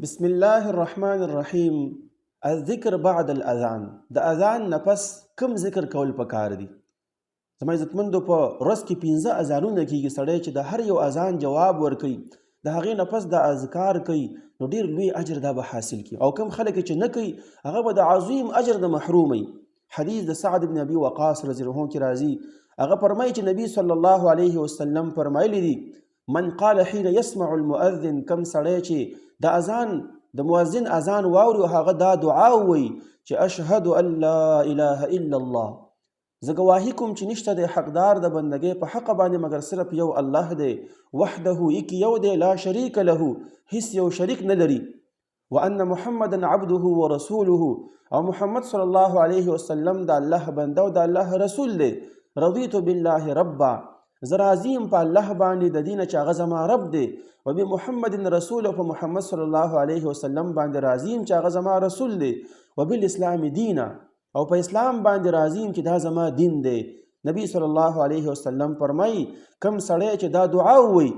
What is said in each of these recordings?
بسم الله الرحمن الرحیم. الذکر بعد الاذان. د اذان نه پس کم ذکر کول پکار دي؟ زما عزتمندو، په ورځ کې 15 اذانونه کیږي. سړی چې د هر یو اذان جواب ورکوي، د هغې نه پس د اذکار کوي، نو ډېر لوی اجر دا به حاصل کړي. او کم خلک چې نه کوي، هغه به د عظیم اجر نه محروم وي. حدیث د سعد بن ابي وقاص رضی الله عنه کې راځي. هغه فرمایي چې نبی صلی الله علیه وسلم فرمایلی دي: من قال حين يسمع المؤذن، کم سړی چې د اذان د مؤذن اذان واوري، هغه دا دعا ووایي چې اشهد ان لا اله الا الله، زه ګواهي کوم چې نشته د حقدار د بندګۍ په حق باندې مګر صرف یو الله دی، وحده ایک یو دی، لا شریک له، هیڅ یو شریک نه لري، وان محمدا عبده ورسوله، او محمد صلی الله علیه وسلم د الله بنده او د الله رسول دی. رضیت بالله ربا، زه راضي یم په الله باندې د دینه چې هغه زما رب دی، وبمحمد رسول، او په محمد صلی الله علیه وسلم باندې راضي یم چې هغه زما رسول دی، وبالاسلام دینا، او په اسلام باندې راضي یم چې دا زما دین دی. نبی صلی الله علیه وسلم فرمایي کم سړی چې دا دعا ووایي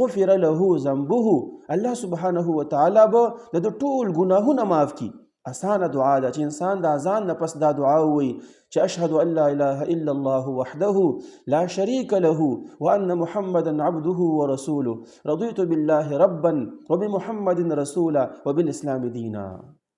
غفر له ذنبه، الله سبحانه وتعالی به د ټول ګناهونه معاف کړي. اسانه دعا ده چې انسان د اذان نه پس دا دعا ووایي چې اشهد ان لا اله الا الله وحده لا شریک له وان محمدا عبده ورسوله، رضیت بالله ربا وبمحمد رسولا وبالاسلام دینا.